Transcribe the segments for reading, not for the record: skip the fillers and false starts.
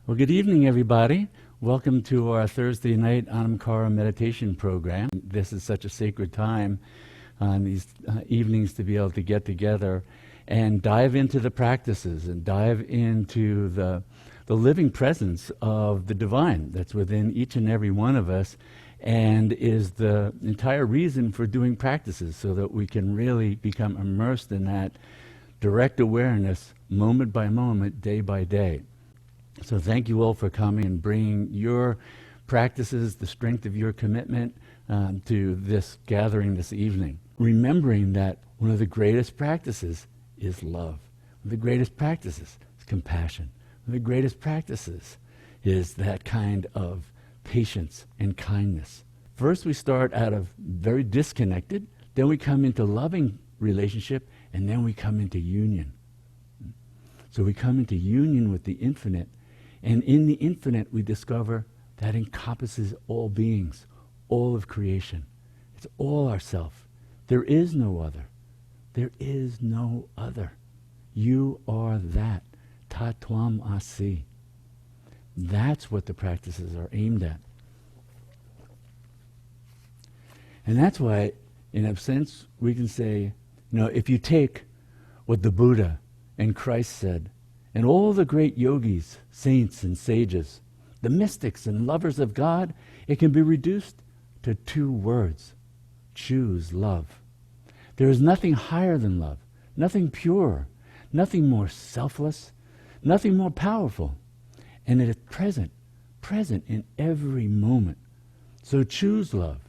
Well, good evening, everybody. Welcome to our Thursday night Anamkara meditation program. This is such a sacred time on these evenings to be able to get together and dive into the practices and dive into the living presence of the divine that's within each and every one of us, and is the entire reason for doing practices, so that we can really become immersed in that direct awareness moment by moment, day by day. So thank you all for coming and bringing your practices, the strength of your commitment to this gathering this evening. Remembering that one of the greatest practices is love. One of the greatest practices is compassion. One of the greatest practices is that kind of patience and kindness. First we start out of very disconnected, then we come into loving relationship, and then we come into union. So we come into union with the infinite, and in the infinite we discover that encompasses all beings, all of creation. It's all ourself. There is no other. There is no other. You are that. Tatvam asi. That's what the practices are aimed at. And that's why, in a sense, we can say, if you take what the Buddha and Christ said, and all the great yogis, saints and sages, the mystics and lovers of God, it can be reduced to two words: choose love. There is nothing higher than love, nothing purer, nothing more selfless, nothing more powerful. And it is present in every moment. So choose love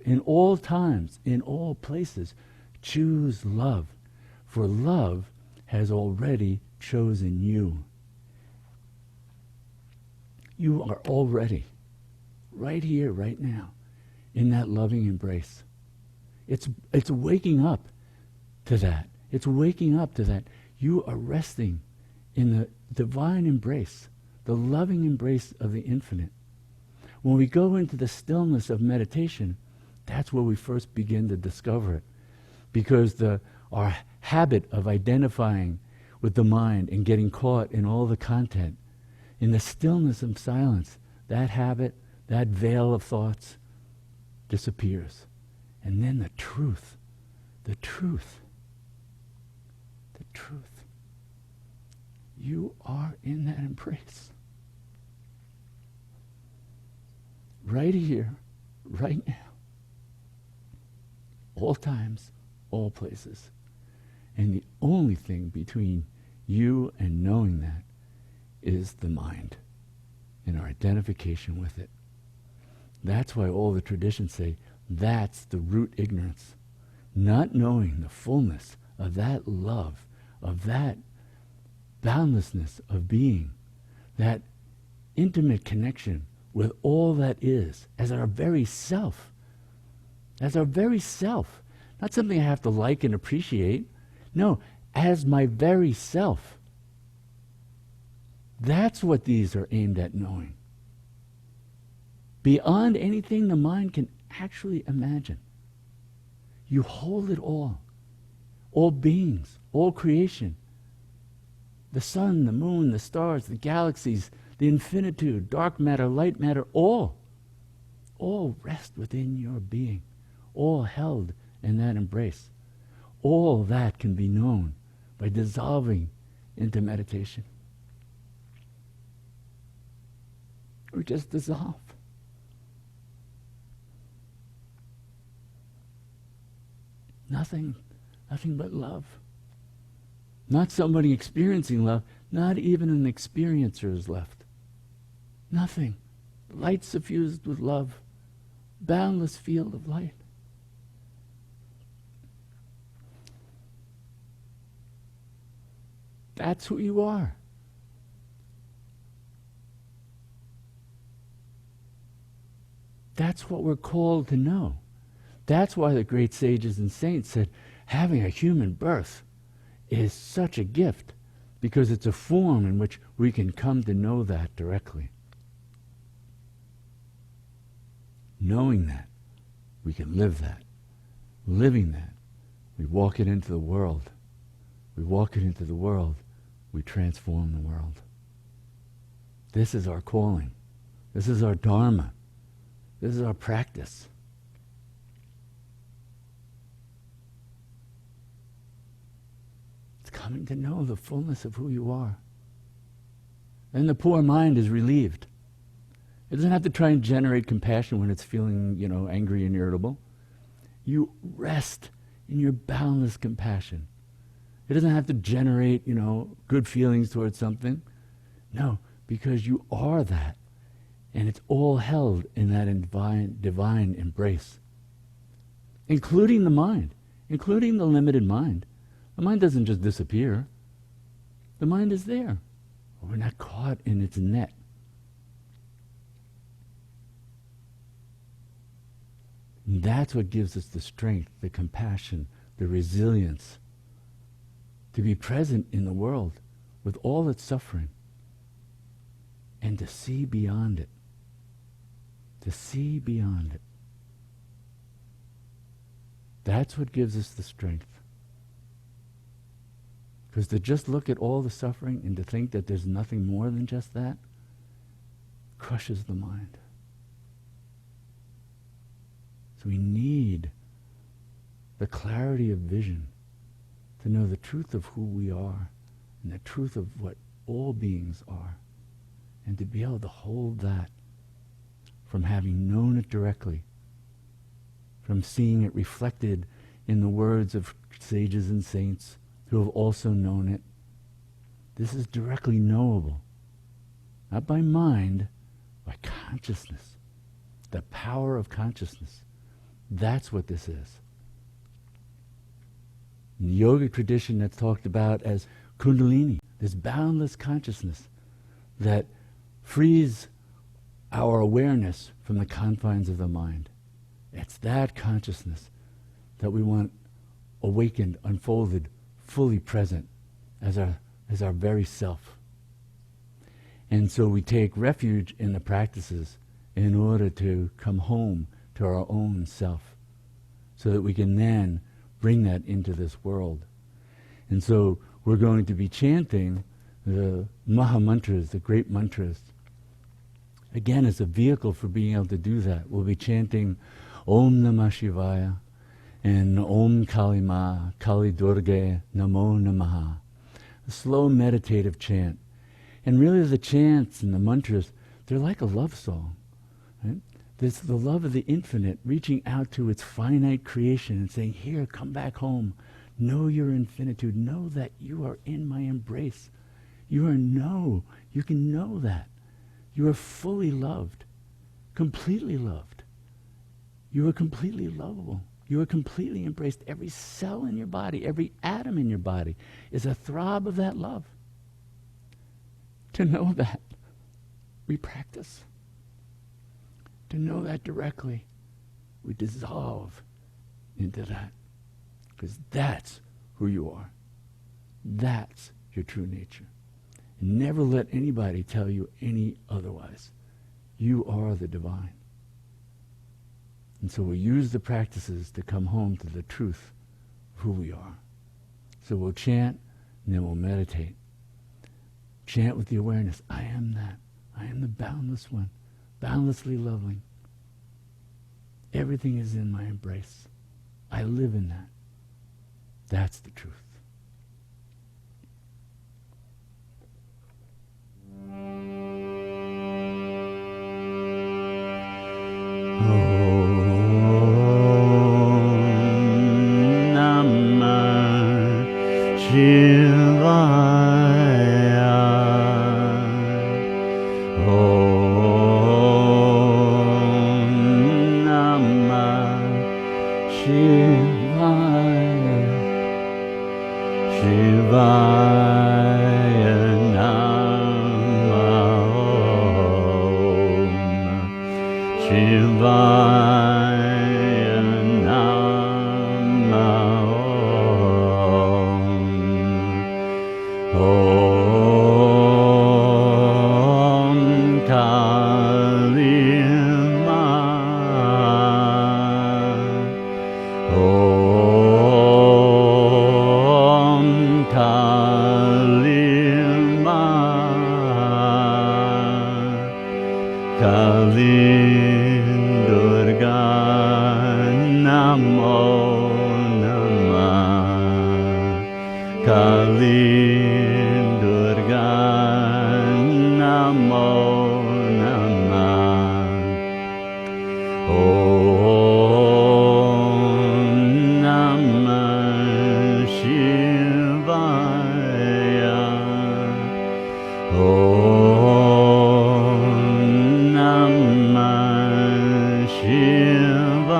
in all times, in all places. Choose love, for love has already chosen you. You are already, right here, right now, in that loving embrace. It's waking up to that. It's waking up to that. You are resting in the divine embrace, the loving embrace of the infinite. When we go into the stillness of meditation, that's where we first begin to discover it. Because our habit of identifying with the mind and getting caught in all the content, in the stillness of silence, that habit, that veil of thoughts disappears. And then the truth. You are in that embrace. Right here, right now. All times, all places. And the only thing between you and knowing that is the mind and our identification with it. That's why all the traditions say that's the root ignorance. Not knowing the fullness of that love, of that boundlessness of being, that intimate connection with all that is, as our very self. As our very self. Not something I have to like and appreciate. No, as my very self. That's what these are aimed at knowing. Beyond anything the mind can actually imagine. You hold it all beings, all creation. The sun, the moon, the stars, the galaxies, the infinitude, dark matter, light matter, all rest within your being, all held in that embrace. All that can be known by dissolving into meditation. Or just dissolve. Nothing but love. Not somebody experiencing love, not even an experiencer is left. Nothing. Light suffused with love. Boundless field of light. That's who you are. That's what we're called to know. That's why the great sages and saints said having a human birth is such a gift, because it's a form in which we can come to know that directly. Knowing that, we can live that. Living that, we walk it into the world. We walk it into the world, we transform the world. This is our calling. This is our dharma. This is our practice. It's coming to know the fullness of who you are. And the poor mind is relieved. It doesn't have to try and generate compassion when it's feeling, angry and irritable. You rest in your boundless compassion. It doesn't have to generate, good feelings towards something. No, because you are that. And it's all held in that divine embrace. Including the mind, including the limited mind. The mind doesn't just disappear. The mind is there. We're not caught in its net. And that's what gives us the strength, the compassion, the resilience to be present in the world with all its suffering and to see beyond it. To see beyond it. That's what gives us the strength. Because to just look at all the suffering and to think that there's nothing more than just that crushes the mind. So we need the clarity of vision to know the truth of who we are and the truth of what all beings are, and to be able to hold that from having known it directly, from seeing it reflected in the words of sages and saints who have also known it. This is directly knowable, not by mind, by consciousness, the power of consciousness. That's what this is. In the yogic tradition, that's talked about as kundalini, this boundless consciousness that frees our awareness from the confines of the mind. It's that consciousness that we want awakened, unfolded, fully present as our very self. And so we take refuge in the practices in order to come home to our own self, so that we can then bring that into this world. And so we're going to be chanting the mahamantras, the great mantras, again as a vehicle for being able to do that. We'll be chanting Om Namah Shivaya and Om Kali Durga Namo Namaha, a slow meditative chant. And really the chants and the mantras, they're like a love song. Right? There's the love of the infinite reaching out to its finite creation and saying, here, come back home. Know your infinitude. Know that you are in my embrace. You can know that. You are fully loved, completely loved. You are completely lovable. You are completely embraced. Every cell in your body, every atom in your body is a throb of that love. To know that, we practice. To know that directly, we dissolve into that. Because that's who you are. That's your true nature. And never let anybody tell you any otherwise. You are the divine. And so we'll use the practices to come home to the truth of who we are. So we'll chant, and then we'll meditate. Chant with the awareness, I am that. I am the boundless one, boundlessly loving. Everything is in my embrace. I live in that. That's the truth. Om Namah Shivaya. Om Namah Shivaya. Kali Durga Namo Namaha. Kali Durga Namo Namaha. Om Namah Shivaya. Om Namah Shivaya.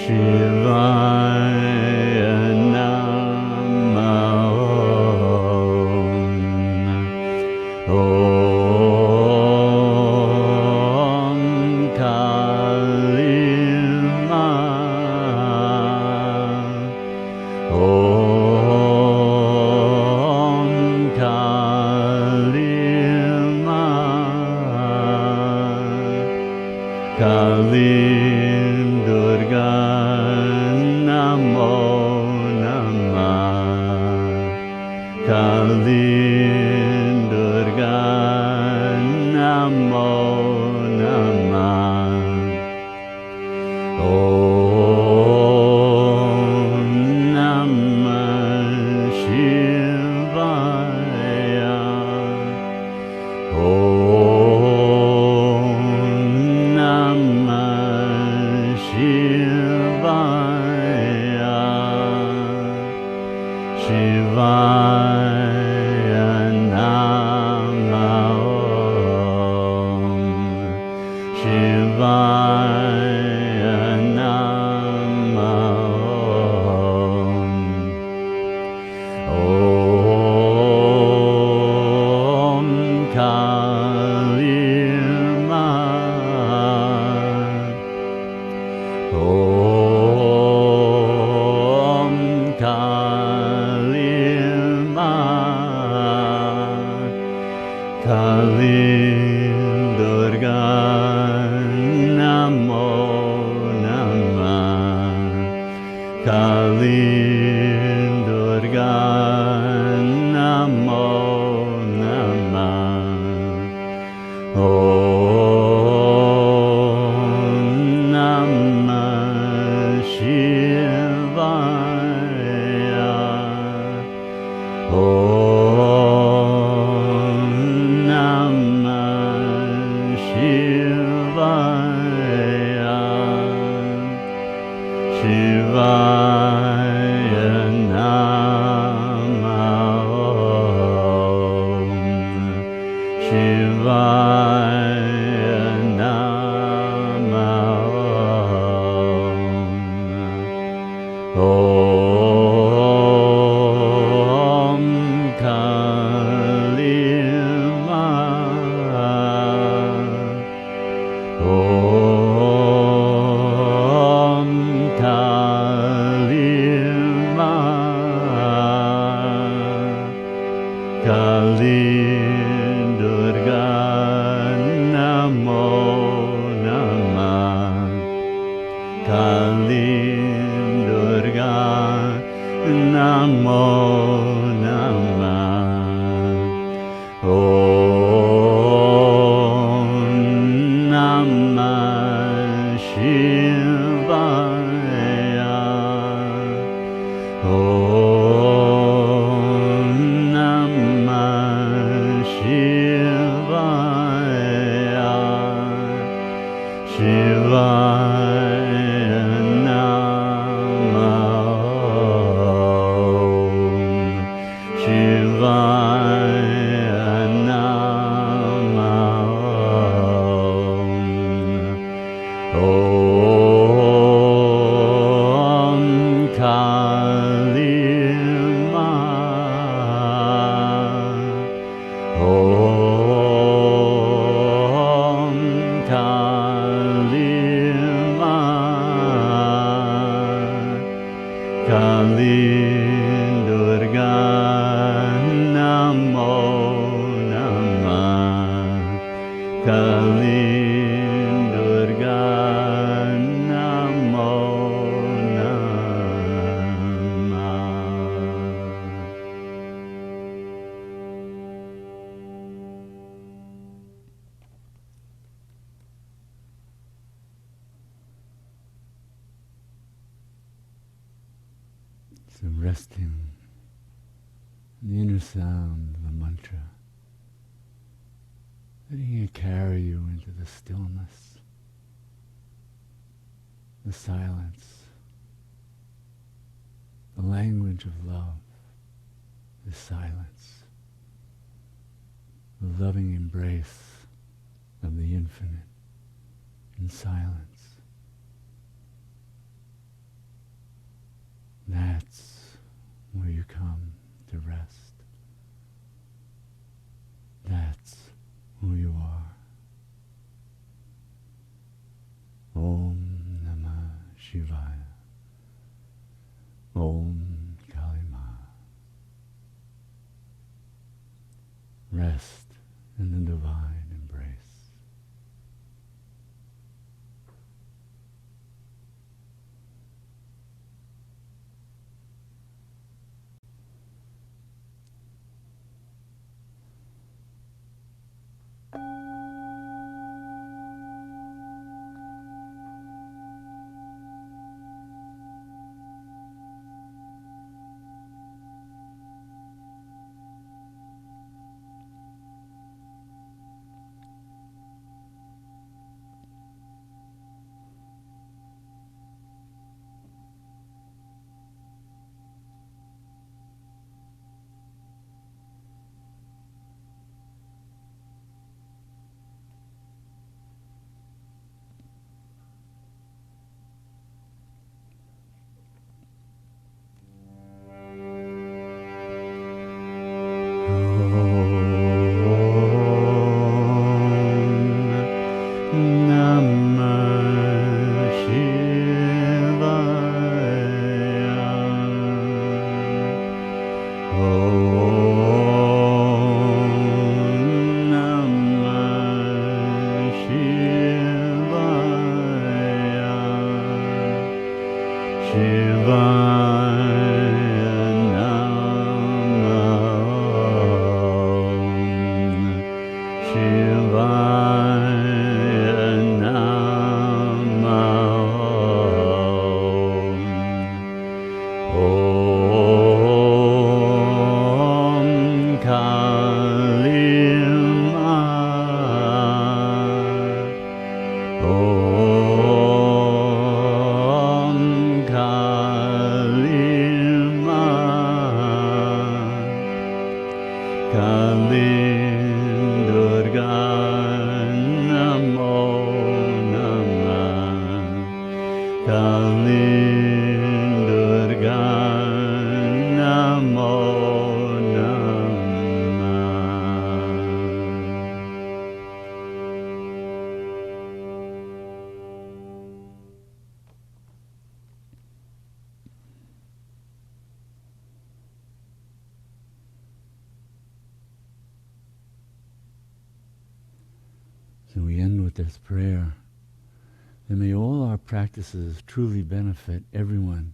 Shivaya Namo. Om Kali Maha. Om Kali Maha. Kali Durga Namo Namaha. Kali Durga Namo Namaha. Om Namah Shivaya. Om Namah Shivaya. Shivaya Namo. Shivaya Namo. Om Kali Maha. Om Kali Maha. Kali Durga Namo Namaha. Kali Durga Namo Namaha. Om Namah Shivaya. Om Namah Shivaya. Shivaya Namo. Shivaya Namo. Om Kali Maha. Om Kali Maha. Kali Durga Namo Namaha. Kali Durga Namo Namaha. Om Namah Shivaya. Om Namah Shivaya. Shivaya Namo. Shivaya Namo. Om Kali Maha. Om Kali Maha. Kali Durga Namo Namaha. Kali Durga Namo Namaha. So resting in the inner sound of the mantra, letting it carry you into the stillness, the silence, the language of love, the silence, the loving embrace of the infinite in silence. That's where you come to rest. That's who you are. Om Namah Shivaya. Om Kalima. Rest in the divine embrace. Durga Namo Namaha. Durga Namo So we end with this prayer. And may all our practices truly benefit everyone,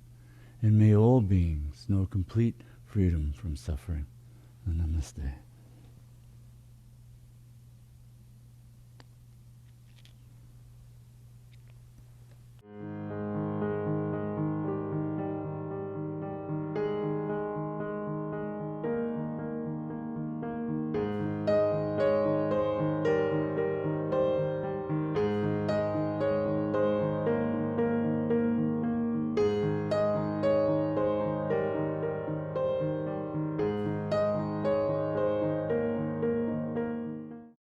and may all beings know complete freedom from suffering. Namaste.